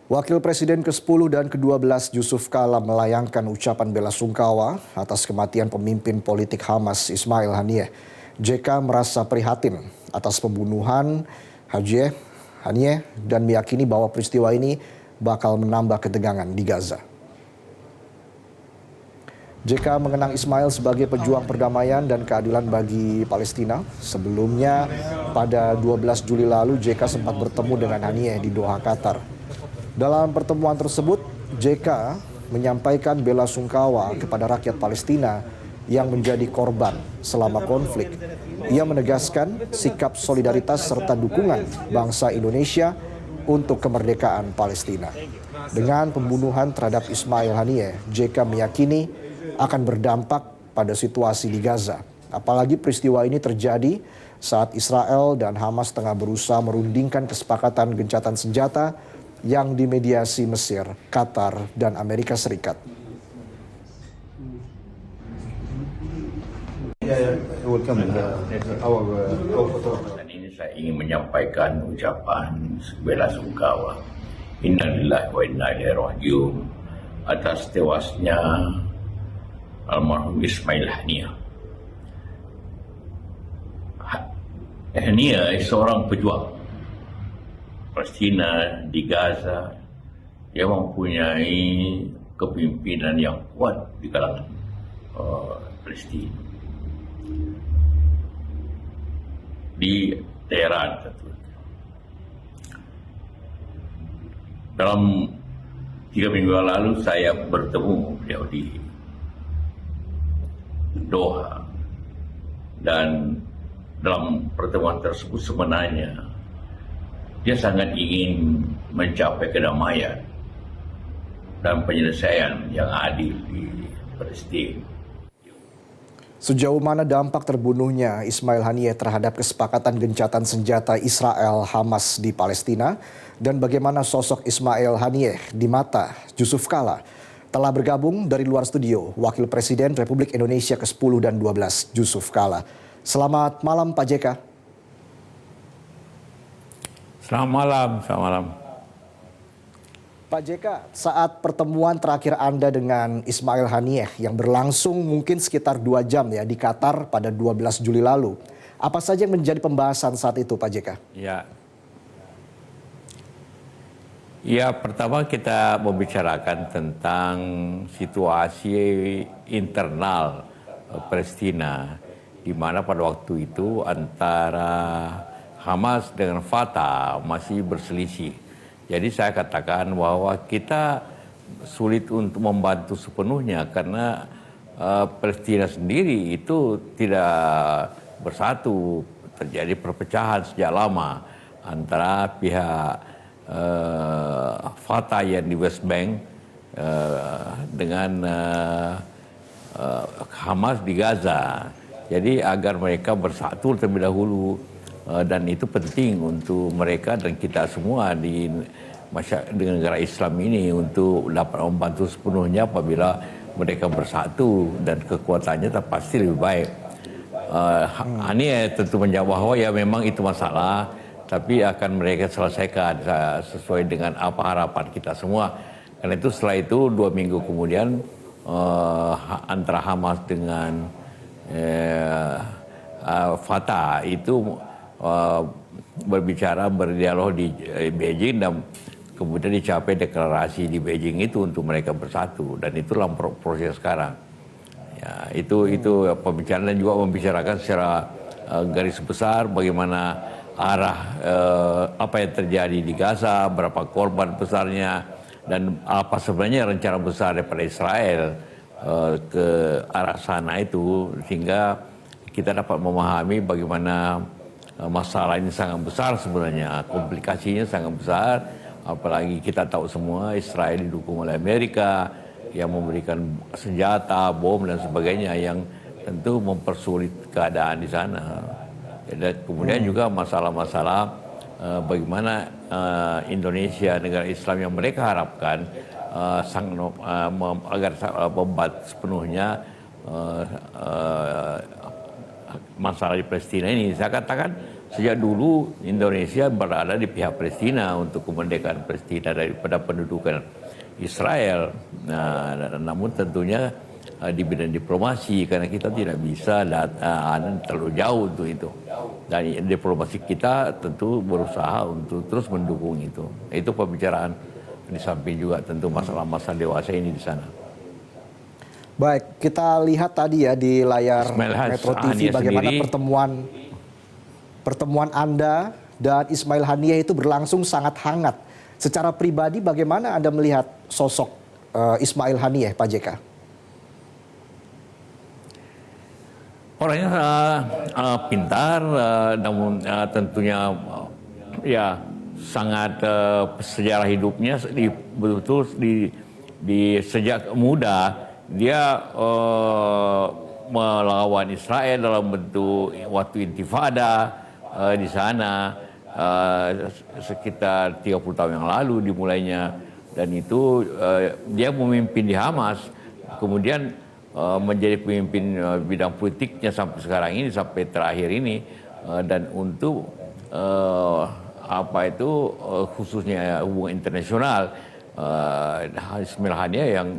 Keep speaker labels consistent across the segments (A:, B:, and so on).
A: Wakil Presiden ke-10 dan ke-12 Yusuf Kala melayangkan ucapan bela sungkawa atas kematian pemimpin politik Hamas Ismail Haniyeh. JK merasa prihatin atas pembunuhan Haniyeh dan meyakini bahwa peristiwa ini bakal menambah ketegangan di Gaza. JK mengenang Ismail sebagai pejuang perdamaian dan keadilan bagi Palestina. Sebelumnya, pada 12 Juli lalu, JK sempat bertemu dengan Haniyeh di Doha, Qatar. Dalam pertemuan tersebut, JK menyampaikan bela sungkawa kepada rakyat Palestina yang menjadi korban selama konflik. Ia menegaskan sikap solidaritas serta dukungan bangsa Indonesia untuk kemerdekaan Palestina. Dengan pembunuhan terhadap Ismail Haniyeh, JK meyakini akan berdampak pada situasi di Gaza. Apalagi peristiwa ini terjadi saat Israel dan Hamas tengah berusaha merundingkan kesepakatan gencatan senjata yang dimediasi Mesir, Qatar, dan Amerika Serikat.
B: Dan ini saya ingin menyampaikan ucapan bela sungkawa. Innalillahi wa inna ilaihi raji'un atas tewasnya almarhum Ismail Haniyeh. Haniyeh seorang pejuang Palestina di Gaza. Dia mempunyai kepimpinan yang kuat di kalangan Palestina. Di Teheran tentunya. Dalam 3 minggu lalu saya bertemu beliau di Doha, dan dalam pertemuan tersebut sebenarnya dia sangat ingin mencapai kedamaian dan penyelesaian yang adil di Palestina.
A: Sejauh mana dampak terbunuhnya Ismail Haniyeh terhadap kesepakatan gencatan senjata Israel-Hamas di Palestina, dan bagaimana sosok Ismail Haniyeh di mata Yusuf Kala? Telah bergabung dari luar studio Wakil Presiden Republik Indonesia ke-10 dan 12 Yusuf Kala. Selamat malam Pak JK.
B: Selamat malam, selamat malam.
A: Pak JK, saat pertemuan terakhir Anda dengan Ismail Haniyeh yang berlangsung mungkin sekitar 2 jam ya di Qatar pada 12 Juli lalu, apa saja yang menjadi pembahasan saat itu Pak JK?
B: Ya, pertama kita membicarakan tentang situasi internal Palestina, di mana pada waktu itu antara Hamas dengan Fatah masih berselisih. Jadi saya katakan bahwa kita sulit untuk membantu sepenuhnya karena Palestina sendiri itu tidak bersatu, terjadi perpecahan sejak lama antara pihak Fatah yang di West Bank dengan Hamas di Gaza. Jadi agar mereka bersatu terlebih dahulu. Dan itu penting untuk mereka dan kita semua di negara Islam ini untuk dapat membantu sepenuhnya apabila mereka bersatu dan kekuatannya pasti lebih baik. Haniyeh tentu menjawab bahwa ya memang itu masalah, tapi akan mereka selesaikan sesuai dengan apa harapan kita semua. Karena itu setelah itu 2 minggu kemudian antara Hamas dengan Fatah itu berdialog di Beijing, dan kemudian dicapai deklarasi di Beijing itu untuk mereka bersatu, dan itu dalam proses sekarang. Ya, itu pembicaraan, dan juga membicarakan secara garis besar bagaimana arah apa yang terjadi di Gaza, berapa korban besarnya, dan apa sebenarnya rencana besar daripada Israel ke arah sana itu, sehingga kita dapat memahami bagaimana masalah ini sangat besar sebenarnya, komplikasinya sangat besar, apalagi kita tahu semua Israel didukung oleh Amerika yang memberikan senjata, bom dan sebagainya yang tentu mempersulit keadaan di sana. Dan kemudian juga masalah-masalah bagaimana Indonesia, negara Islam yang mereka harapkan agar membantu sepenuhnya masalah di Palestina ini. Saya katakan sejak dulu Indonesia berada di pihak Palestina untuk kemerdekaan Palestina daripada pendudukan Israel. Nah, namun tentunya di bidang diplomasi karena kita tidak bisa terlalu jauh untuk itu. Dan diplomasi kita tentu berusaha untuk terus mendukung itu. Itu pembicaraan di samping juga tentu masalah-masalah dewasa ini di sana.
A: Baik, kita lihat tadi ya di layar Metro TV bagaimana pertemuan Anda dan Ismail Haniyeh itu berlangsung sangat hangat. Secara pribadi bagaimana Anda melihat sosok Ismail Haniyeh, Pak JK?
B: Orangnya pintar, namun tentunya ya sangat sejarah hidupnya betul-betul di sejak muda dia melawan Israel dalam bentuk waktu intifada di sana sekitar 30 tahun yang lalu dimulainya, dan itu dia memimpin di Hamas, kemudian menjadi pemimpin bidang politiknya sampai sekarang ini, sampai terakhir ini, dan untuk khususnya hubungan internasional, Ismail Haniyeh yang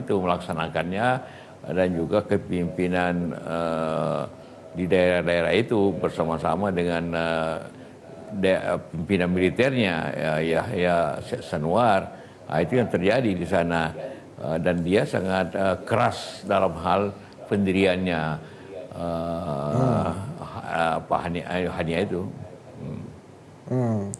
B: melaksanakannya, dan juga kepemimpinan di daerah-daerah itu bersama-sama dengan pimpinan militernya Yahya Sinwar. Itu yang terjadi di sana, dan dia sangat keras dalam hal pendiriannya Pak Haniyeh itu.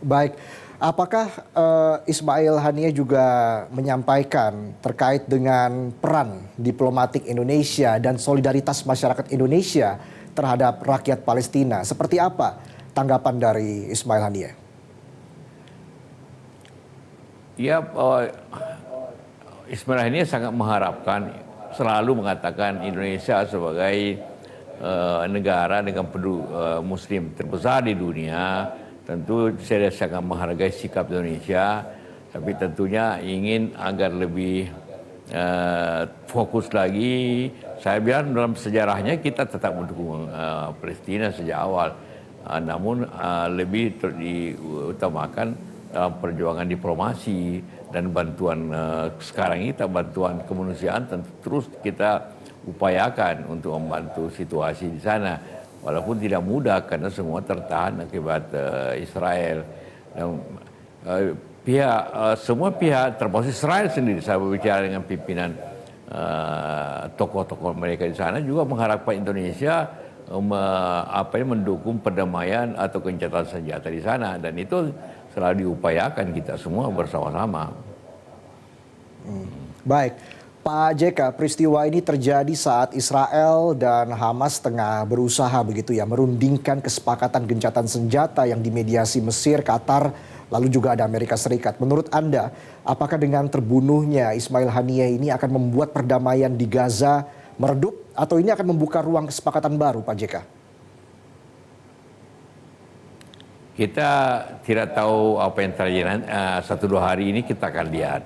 A: Baik, apakah Ismail Haniyeh juga menyampaikan terkait dengan peran diplomatik Indonesia dan solidaritas masyarakat Indonesia terhadap rakyat Palestina? Seperti apa tanggapan dari Ismail Haniyeh?
B: Ya, Ismail Haniyeh sangat mengharapkan, selalu mengatakan Indonesia sebagai negara dengan penduduk Muslim terbesar di dunia. Tentu saya sangat menghargai sikap Indonesia, tapi tentunya ingin agar lebih fokus lagi. Saya bilang dalam sejarahnya kita tetap mendukung Palestina sejak awal, namun lebih diutamakan dalam perjuangan diplomasi dan bantuan sekarang ini, bantuan kemanusiaan tentu terus kita upayakan untuk membantu situasi di sana. Walaupun tidak mudah karena semua tertahan akibat Israel. Dan semua pihak termasuk Israel sendiri, saya berbicara dengan pimpinan tokoh-tokoh mereka di sana, juga mengharapkan Indonesia mendukung perdamaian atau gencatan senjata di sana, dan itu selalu diupayakan kita semua bersama-sama.
A: Baik. Pak JK, peristiwa ini terjadi saat Israel dan Hamas tengah berusaha begitu ya merundingkan kesepakatan gencatan senjata yang dimediasi Mesir, Qatar, lalu juga ada Amerika Serikat. Menurut Anda, apakah dengan terbunuhnya Ismail Haniyeh ini akan membuat perdamaian di Gaza meredup atau ini akan membuka ruang kesepakatan baru, Pak JK?
B: Kita tidak tahu apa yang terjadi 1-2 hari ini, kita akan lihat.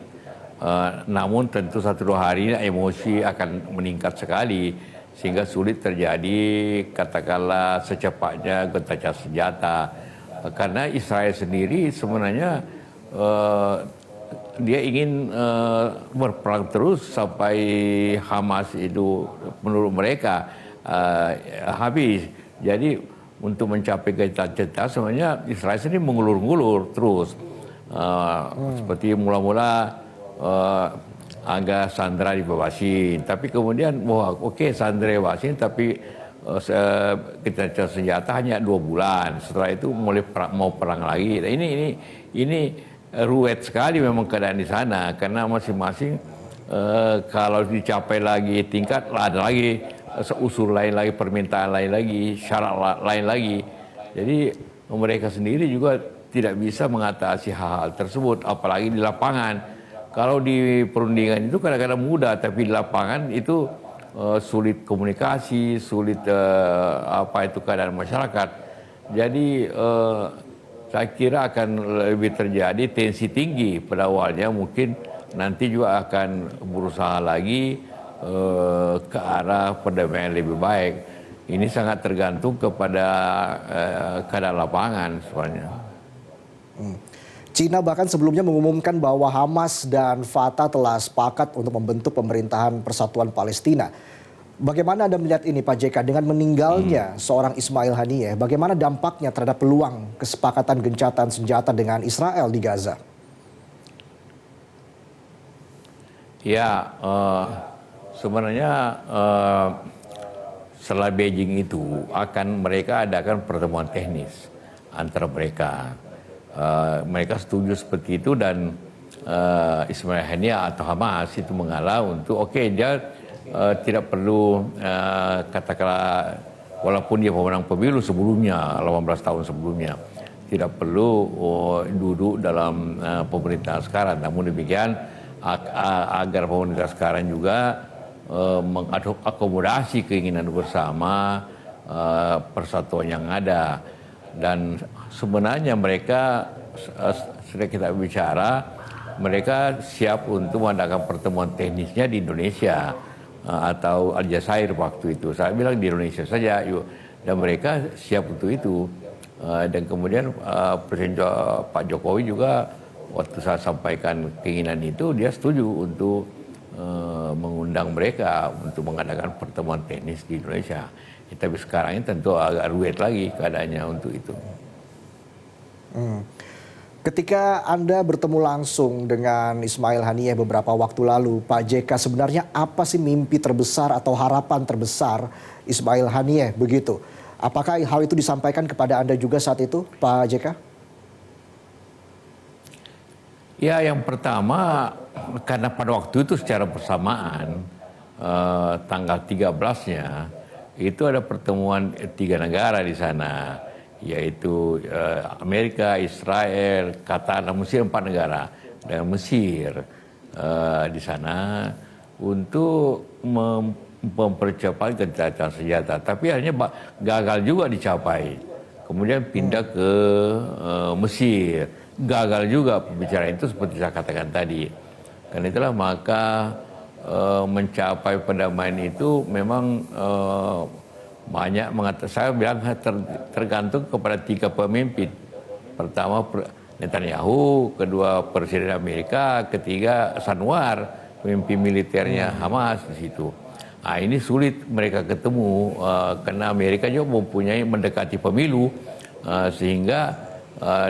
B: Namun tentu 1-2 hari emosi akan meningkat sekali sehingga sulit terjadi katakanlah secepatnya gencatan senjata, karena Israel sendiri sebenarnya dia ingin berperang terus sampai Hamas itu menurut mereka habis. Jadi untuk mencapai gencatan senjata sebenarnya Israel sendiri mengulur-ngulur terus, seperti mula-mula agak Sandra dibebasin, tapi kemudian Sandra dibebasin, tapi gencatan senjata hanya 2 bulan. Setelah itu mulai mau perang lagi. Nah, ini ruwet sekali memang keadaan di sana, karena masing-masing kalau dicapai lagi tingkat ada lagi usul lain lagi, permintaan lain lagi, syarat lain lagi. Jadi mereka sendiri juga tidak bisa mengatasi hal-hal tersebut, apalagi di lapangan. Kalau di perundingan itu kadang-kadang mudah, tapi di lapangan itu sulit komunikasi, sulit keadaan masyarakat. Jadi saya kira akan lebih terjadi tensi tinggi pada awalnya, mungkin nanti juga akan berusaha lagi ke arah perdamaian lebih baik. ini sangat tergantung kepada keadaan lapangan sebenarnya.
A: Cina bahkan sebelumnya mengumumkan bahwa Hamas dan Fatah telah sepakat untuk membentuk pemerintahan Persatuan Palestina. Bagaimana Anda melihat ini Pak JK dengan meninggalnya seorang Ismail Haniyeh? Bagaimana dampaknya terhadap peluang kesepakatan gencatan senjata dengan Israel di Gaza?
B: Ya, sebenarnya setelah Beijing itu mereka adakan pertemuan teknis antara mereka. Mereka setuju seperti itu dan Ismail Haniyeh atau Hamas itu mengalah untuk dia tidak perlu katakanlah walaupun dia pemenang pemilu sebelumnya 18 tahun sebelumnya tidak perlu duduk dalam pemerintahan sekarang. Namun demikian agar pemerintah sekarang juga mengakomodasi keinginan bersama persatuan yang ada. Dan sebenarnya mereka sudah kita bicara, mereka siap untuk mengadakan pertemuan teknisnya di Indonesia atau Aljazair waktu itu. Saya bilang di Indonesia saja, yuk. Dan mereka siap untuk itu. Dan kemudian Presiden Pak Jokowi juga waktu saya sampaikan keinginan itu, dia setuju untuk mengundang mereka untuk mengadakan pertemuan teknis di Indonesia. Tapi sekarang ini tentu agak ruwet lagi keadaannya untuk itu.
A: Ketika Anda bertemu langsung dengan Ismail Haniyeh beberapa waktu lalu, Pak JK, sebenarnya apa sih mimpi terbesar atau harapan terbesar Ismail Haniyeh begitu? Apakah hal itu disampaikan kepada Anda juga saat itu, Pak JK?
B: Ya, yang pertama karena pada waktu itu secara bersamaan tanggal 13-nya itu ada pertemuan 3 negara di sana, yaitu Amerika, Israel, Qatar, dan Mesir, 4 negara. Dan Mesir di sana untuk mempercepat gencatan senjata. Tapi akhirnya gagal juga dicapai. Kemudian pindah ke Mesir. Gagal juga pembicaraan itu seperti saya katakan tadi. Karena itulah maka mencapai perdamaian itu memang banyak saya bilang tergantung kepada 3 pemimpin. Pertama Netanyahu, kedua Presiden Amerika, ketiga Sanwar, pemimpin militernya Hamas di situ. Nah, ini sulit mereka ketemu karena Amerika juga mendekati pemilu sehingga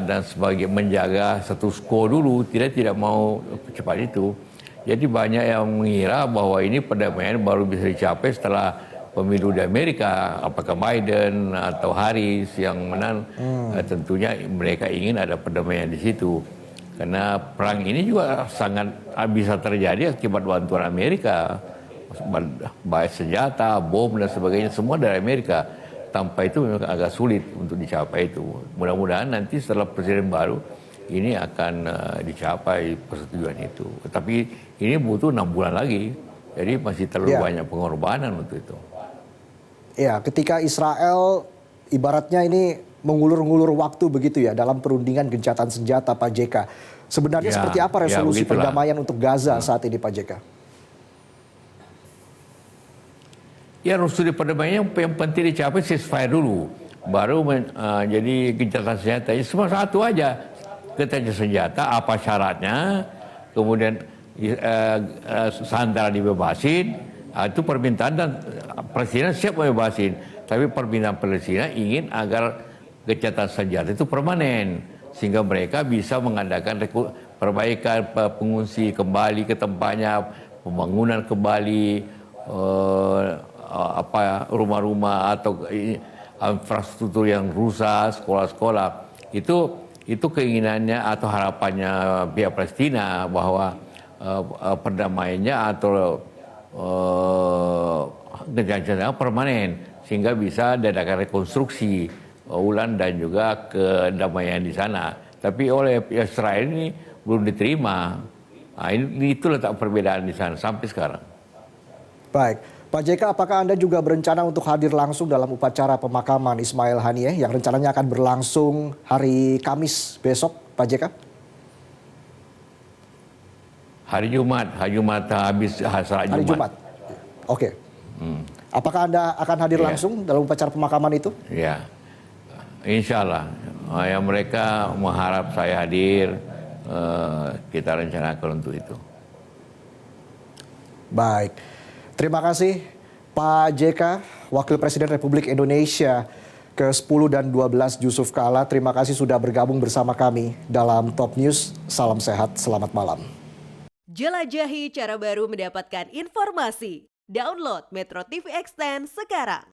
B: dan sebagai menjaga status quo dulu, tidak mau cepat itu. Jadi banyak yang mengira bahwa ini perdamaian baru bisa dicapai setelah pemilu di Amerika, apakah Biden atau Harris yang menang. Tentunya mereka ingin ada perdamaian di situ. Karena perang ini juga sangat bisa terjadi akibat bantuan Amerika. Baik senjata, bom dan sebagainya, semua dari Amerika. Tanpa itu memang agak sulit untuk dicapai itu. Mudah-mudahan nanti setelah presiden baru ini akan dicapai persetujuan itu. Tapi ini butuh 6 bulan lagi. Jadi masih terlalu banyak pengorbanan untuk itu.
A: Ya, ketika Israel ibaratnya ini mengulur-ngulur waktu begitu ya dalam perundingan gencatan senjata, Pak JK. Sebenarnya seperti apa resolusi perdamaian untuk Gaza saat ini, Pak JK?
B: Ya, resolusi perdamaian yang penting dicapai ceasefire dulu. Baru jadi gencatan senjata. Semua satu aja. Gencatan senjata, apa syaratnya, kemudian sandera dibebasin, itu permintaan dan Presiden siap membebasin. Tapi permintaan Palestina ingin agar gencatan senjata itu permanen. Sehingga mereka bisa mengadakan perbaikan pengungsi kembali ke tempatnya, pembangunan kembali, rumah-rumah atau infrastruktur yang rusak, sekolah-sekolah. Itu keinginannya atau harapannya pihak Palestina bahwa perdamaiannya atau gencatan permanen sehingga bisa diadakan rekonstruksi ulang dan juga kedamaian di sana. Tapi oleh Israel ini belum diterima. Nah, itu letak perbedaan di sana sampai sekarang.
A: Baik, Pak JK, apakah Anda juga berencana untuk hadir langsung dalam upacara pemakaman Ismail Haniyeh yang rencananya akan berlangsung hari Kamis besok, Pak JK?
B: Hari Jumat habis salat Jumat.
A: Hari Jumat, oke. Apakah Anda akan hadir
B: Iya.
A: langsung dalam upacara pemakaman itu?
B: Ya, insya Allah. Yang mereka mengharap saya hadir, kita rencanakan untuk itu.
A: Baik, terima kasih Pak JK, Wakil Presiden Republik Indonesia ke-10 dan 12 Yusuf Kala. Terima kasih sudah bergabung bersama kami dalam Top News. Salam sehat, selamat malam.
C: Jelajahi cara baru mendapatkan informasi. Download Metro TV Extend sekarang.